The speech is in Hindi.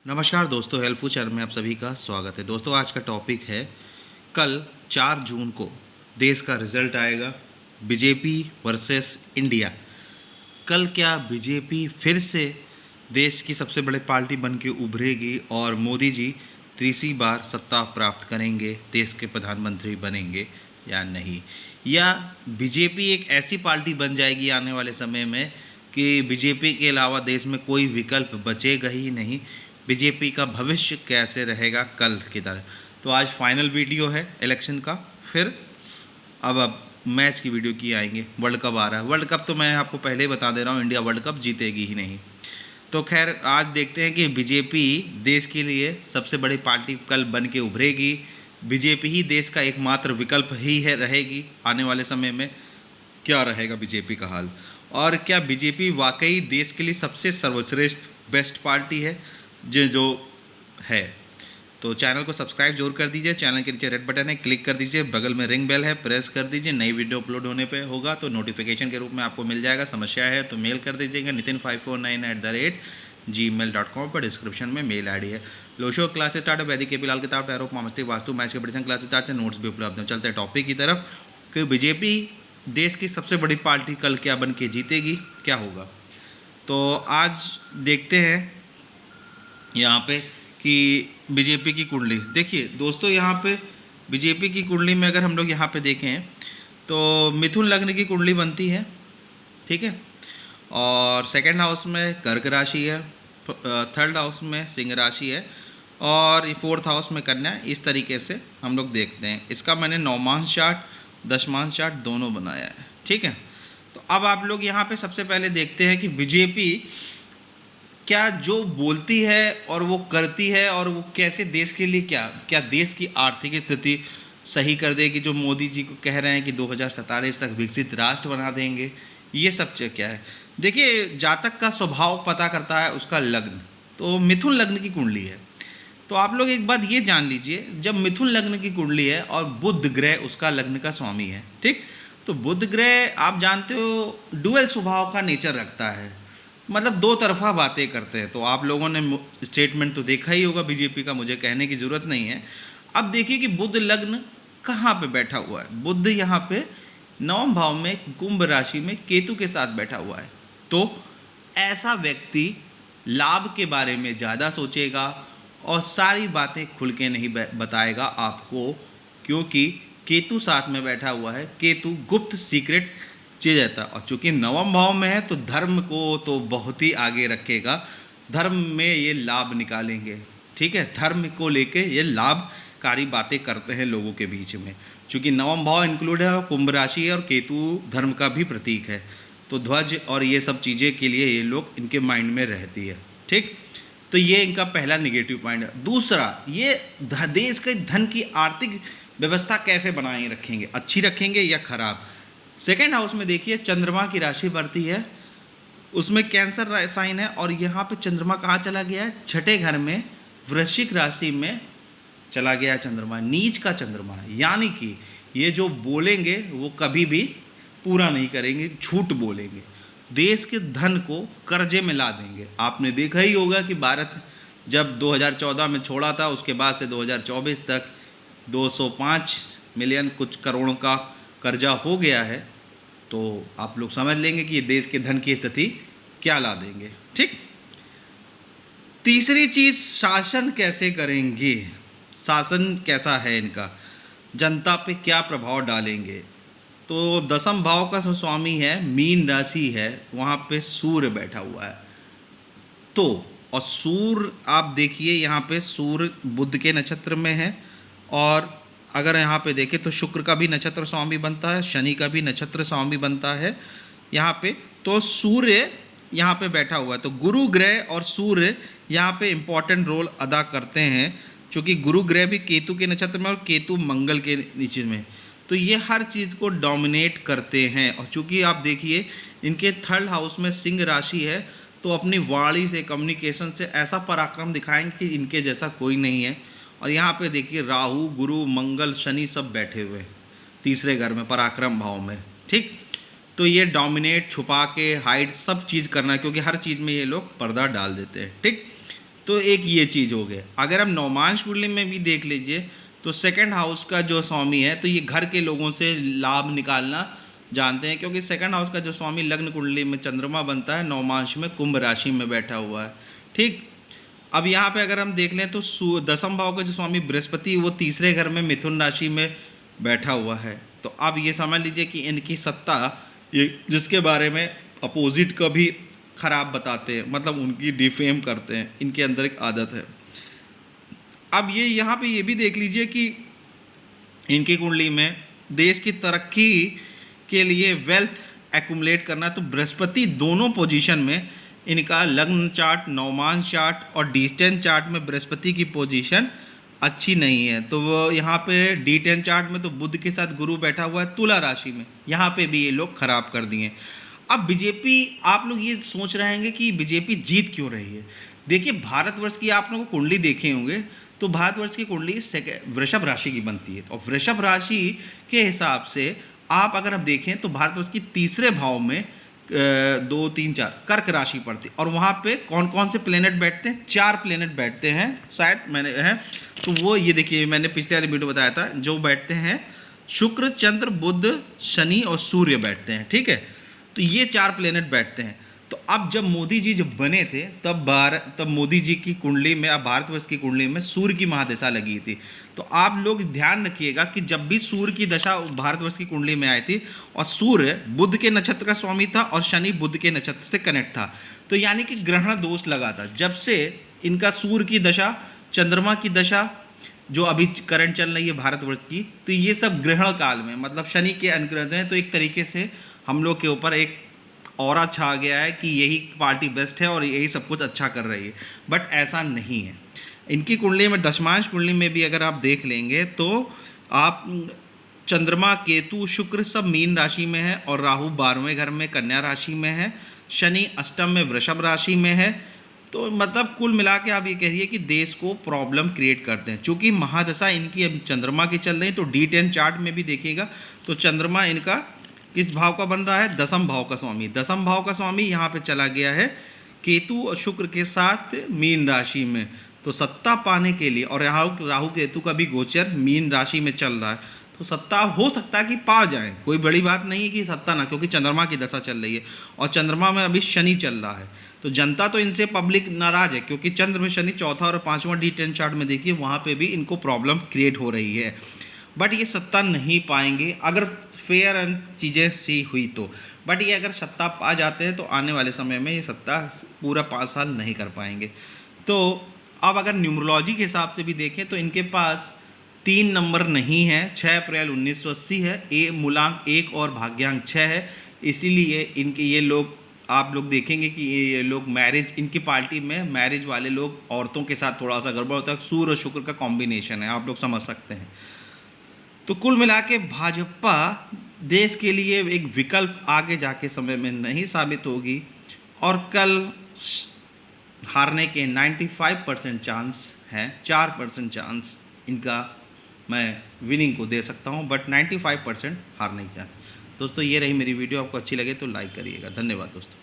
नमस्कार दोस्तों, हेल्पफुल चैनल में आप सभी का स्वागत है। दोस्तों, आज का टॉपिक है कल 4 जून को देश का रिजल्ट आएगा, बीजेपी वर्सेस इंडिया। कल क्या बीजेपी फिर से देश की सबसे बड़ी पार्टी बन के उभरेगी और मोदी जी तीसरी बार सत्ता प्राप्त करेंगे, देश के प्रधानमंत्री बनेंगे या नहीं? या बीजेपी एक ऐसी पार्टी बन जाएगी आने वाले समय में कि बीजेपी के अलावा देश में कोई विकल्प बचेगा ही नहीं? बीजेपी का भविष्य कैसे रहेगा कल की तरह? तो आज फाइनल वीडियो है इलेक्शन का। फिर अब मैच की वीडियो की आएंगे। वर्ल्ड कप आ रहा है। वर्ल्ड कप तो मैं आपको पहले ही बता दे रहा हूँ, इंडिया वर्ल्ड कप जीतेगी ही नहीं। तो खैर, आज देखते हैं कि बीजेपी देश के लिए सबसे बड़ी पार्टी कल बन के उभरेगी। बीजेपी ही देश का एकमात्र विकल्प ही है रहेगी आने वाले समय में। क्या रहेगा बीजेपी का हाल, और क्या बीजेपी वाकई देश के लिए सबसे सर्वश्रेष्ठ बेस्ट पार्टी है जो है? तो चैनल को सब्सक्राइब जरूर कर दीजिए। चैनल के नीचे रेड बटन है, क्लिक कर दीजिए। बगल में रिंग बेल है, प्रेस कर दीजिए। नई वीडियो अपलोड होने पे होगा तो नोटिफिकेशन के रूप में आपको मिल जाएगा। समस्या है तो मेल कर दीजिएगा nitin549@gmail.com पर। डिस्क्रिप्शन में मेल आईडी है। लोशो क्लासेस स्टार्ट है, वैदिक के लाल किताब, टैरो, पामस्टिक, वास्तु, मैच के प्रिडिक्शन क्लासेस स्टार्ट से नोट्स भी उपलब्ध हैं। चलते हैं टॉपिक की तरफ कि बीजेपी देश की सबसे बड़ी पार्टी कल क्या बन के जीतेगी, क्या होगा। तो आज देखते हैं यहाँ पे कि बीजेपी की कुंडली देखिए दोस्तों। यहाँ पे बीजेपी की कुंडली में अगर हम लोग यहाँ पे देखें तो मिथुन लग्न की कुंडली बनती है, ठीक है। और सेकंड हाउस में कर्क राशि है, थर्ड हाउस में सिंह राशि है, और फोर्थ हाउस में कन्या। इस तरीके से हम लोग देखते हैं। इसका मैंने नौमांश चार्ट, दशमांश चार्ट दोनों बनाया है, ठीक है। तो अब आप लोग यहाँ पे सबसे पहले देखते हैं कि बीजेपी क्या जो बोलती है और वो करती है, और वो कैसे देश के लिए क्या क्या देश की आर्थिक स्थिति सही कर देगी। जो मोदी जी को कह रहे हैं कि 2047 तक विकसित राष्ट्र बना देंगे, ये सब क्या है। देखिए, जातक का स्वभाव पता करता है उसका लग्न। तो मिथुन लग्न की कुंडली है। तो आप लोग एक बात ये जान लीजिए, जब मिथुन लग्न की कुंडली है और बुध ग्रह उसका लग्न का स्वामी है, ठीक। तो बुध ग्रह आप जानते हो डुअल स्वभाव का नेचर रखता है, मतलब दो तरफा बातें करते हैं। तो आप लोगों ने स्टेटमेंट तो देखा ही होगा बीजेपी का, मुझे कहने की ज़रूरत नहीं है। अब देखिए कि बुध लग्न कहाँ पे बैठा हुआ है। बुध यहाँ पे नवम भाव में कुंभ राशि में केतु के साथ बैठा हुआ है। तो ऐसा व्यक्ति लाभ के बारे में ज़्यादा सोचेगा और सारी बातें खुल के नहीं बताएगा आपको, क्योंकि केतु साथ में बैठा हुआ है। केतु गुप्त सीक्रेट चीज रहता है, और चूंकि नवम भाव में है तो धर्म को तो बहुत ही आगे रखेगा। धर्म में ये लाभ निकालेंगे, ठीक है। धर्म को लेके ये लाभकारी बातें करते हैं लोगों के बीच में। चूंकि नवम भाव इंक्लूड है और कुंभ राशि है और केतु धर्म का भी प्रतीक है, तो ध्वज और ये सब चीज़ें के लिए ये लोग इनके माइंड में रहती है, ठीक। तो ये इनका पहला निगेटिव पॉइंट है। दूसरा, ये देश के धन की आर्थिक व्यवस्था कैसे बनाए रखेंगे, अच्छी रखेंगे या खराब। सेकेंड हाउस में देखिए चंद्रमा की राशि बढ़ती है, उसमें कैंसर साइन है, और यहाँ पे चंद्रमा कहाँ चला गया है? छठे घर में वृश्चिक राशि में चला गया चंद्रमा, नीच का चंद्रमा। यानी कि ये जो बोलेंगे वो कभी भी पूरा नहीं करेंगे, झूठ बोलेंगे, देश के धन को कर्जे में ला देंगे। आपने देखा ही होगा कि भारत जब 2014 में छोड़ा था, उसके बाद से 2024 तक 205 मिलियन कुछ करोड़ों का कर्जा हो गया है। तो आप लोग समझ लेंगे कि ये देश के धन की स्थिति क्या ला देंगे, ठीक। तीसरी चीज, शासन कैसे करेंगे, शासन कैसा है इनका, जनता पे क्या प्रभाव डालेंगे। तो दसम भाव का स्वामी है, मीन राशि है, वहाँ पे सूर्य बैठा हुआ है। तो और सूर्य आप देखिए यहाँ पे सूर्य बुध के नक्षत्र में है, और अगर यहाँ पे देखें तो शुक्र का भी नक्षत्र स्वामी बनता है, शनि का भी नक्षत्र स्वामी बनता है यहाँ पे। तो सूर्य यहाँ पे बैठा हुआ है। तो गुरु ग्रह और सूर्य यहाँ पे इम्पॉर्टेंट रोल अदा करते हैं, क्योंकि गुरु ग्रह भी केतु के नक्षत्र में और केतु मंगल के नीचे में। तो ये हर चीज़ को डोमिनेट करते हैं। और चूँकि आप देखिए इनके थर्ड हाउस में सिंह राशि है, तो अपनी वाणी से, कम्युनिकेशन से ऐसा पराक्रम दिखाएंगे कि इनके जैसा कोई नहीं है। और यहाँ पे देखिए राहु, गुरु, मंगल, शनि सब बैठे हुए तीसरे घर में पराक्रम भाव में, ठीक। तो ये डोमिनेट, छुपा के, हाइड सब चीज़ करना है, क्योंकि हर चीज़ में ये लोग पर्दा डाल देते हैं, ठीक। तो एक ये चीज़ हो गया। अगर हम नवमांश कुंडली में भी देख लीजिए तो सेकंड हाउस का जो स्वामी है तो ये घर के लोगों से लाभ निकालना जानते हैं, क्योंकि सेकंड हाउस का जो स्वामी लग्न कुंडली में चंद्रमा बनता है, नवमांश में कुंभ राशि में बैठा हुआ है। ठीक, अब यहाँ पे अगर हम देख लें तो दसम भाव का जो स्वामी बृहस्पति वो तीसरे घर में मिथुन राशि में बैठा हुआ है। तो अब ये समझ लीजिए कि इनकी सत्ता, ये जिसके बारे में अपोजिट का भी खराब बताते हैं, मतलब उनकी डिफेम करते हैं, इनके अंदर एक आदत है। अब ये यहाँ पे ये भी देख लीजिए कि इनकी कुंडली में देश की तरक्की के लिए वेल्थ एक्यूमुलेट करना, तो बृहस्पति दोनों पोजीशन में इनका लग्न चार्ट, नवमांश चार्ट और D10 चार्ट में बृहस्पति की पोजीशन अच्छी नहीं है। तो वो यहाँ पे D10 चार्ट में तो बुध के साथ गुरु बैठा हुआ है तुला राशि में, यहाँ पे भी ये लोग खराब कर दिए। अब बीजेपी, आप लोग ये सोच रहे होंगे कि बीजेपी जीत क्यों रही है। देखिए, भारतवर्ष की आप लोगों को कुंडली देखे होंगे तो भारतवर्ष की कुंडली वृषभ राशि की बनती है, और वृषभ राशि के हिसाब से आप अगर हम देखें तो भारतवर्ष की तीसरे भाव में 2, 3, 4 कर्क राशि पड़ती है, और वहाँ पे कौन कौन से प्लेनेट बैठते हैं, 4 प्लेनेट बैठते हैं शायद, मैंने है तो वो ये देखिए, मैंने पिछले वाले वीडियो बताया था, जो बैठते हैं शुक्र, चंद्र, बुध, शनि और सूर्य बैठते हैं। ठीक है, तो ये 4 प्लेनेट बैठते हैं। तो अब जब मोदी जी जब बने थे तब मोदी जी की कुंडली में, अब भारतवर्ष की कुंडली में सूर्य की महादशा लगी थी। तो आप लोग ध्यान रखिएगा कि जब भी सूर्य की दशा भारतवर्ष की कुंडली में आई थी, और सूर्य बुध के नक्षत्र का स्वामी था और शनि बुध के नक्षत्र से कनेक्ट था, तो यानी कि ग्रहण दोष लगा था। जब से इनका सूर्य की दशा, चंद्रमा की दशा जो अभी करंट चल रही है भारतवर्ष की, तो ये सब ग्रहण काल में, मतलब शनि के अनुग्रह हैं, तो एक तरीके से हम लोग के ऊपर एक ऑरा छा गया है कि यही पार्टी बेस्ट है और यही सब कुछ अच्छा कर रही है। बट ऐसा नहीं है। इनकी कुंडली में, दशमांश कुंडली में भी अगर आप देख लेंगे तो आप चंद्रमा, केतु, शुक्र सब मीन राशि में है, और राहु 12वें घर में कन्या राशि में है, शनि अष्टम में वृषभ राशि में है। तो मतलब कुल मिला के आप ये कहिए कि देश को प्रॉब्लम क्रिएट करते हैं। चूँकि महादशा इनकी अब चंद्रमा की चल रही है, तो D10 चार्ट में भी देखिएगा तो चंद्रमा इनका किस भाव का बन रहा है, दसम भाव का स्वामी। दसम भाव का स्वामी यहाँ पे चला गया है केतु और शुक्र के साथ मीन राशि में। तो सत्ता पाने के लिए, और राहु केतु का भी गोचर मीन राशि में चल रहा है, तो सत्ता हो सकता है कि पा जाए, कोई बड़ी बात नहीं है कि सत्ता ना, क्योंकि चंद्रमा की दशा चल रही है और चंद्रमा में अभी शनि चल रहा है। तो जनता तो इनसे, पब्लिक नाराज है, क्योंकि चंद्र में शनि चौथा और 5वां D10 चार्ट में देखिए वहाँ पे भी इनको प्रॉब्लम क्रिएट हो रही है। बट ये सत्ता नहीं पाएंगे अगर फेयर एंड चीज़ें सी हुई तो। बट ये अगर सत्ता पा जाते हैं तो आने वाले समय में ये सत्ता पूरा 5 साल नहीं कर पाएंगे। तो अब अगर न्यूमरोलॉजी के हिसाब से भी देखें तो इनके पास 3 नंबर नहीं है, 6 अप्रैल 1980 है, मूलांक 1 और भाग्यांक 6 है। इसीलिए इनके ये लोग, आप लोग देखेंगे कि ये लोग मैरिज, इनकी पार्टी में मैरिज वाले लोग औरतों के साथ थोड़ा सा गड़बड़ होता है। सूर्य और शुक्र का कॉम्बिनेशन है, आप लोग समझ सकते हैं। तो कुल मिला के भाजपा देश के लिए एक विकल्प आगे जाके समय में नहीं साबित होगी, और कल हारने के 95% चांस हैं। 4% चांस इनका मैं विनिंग को दे सकता हूं, बट 95% हारने की चांस। दोस्तों, ये रही मेरी वीडियो। आपको अच्छी लगे तो लाइक करिएगा। धन्यवाद दोस्तों।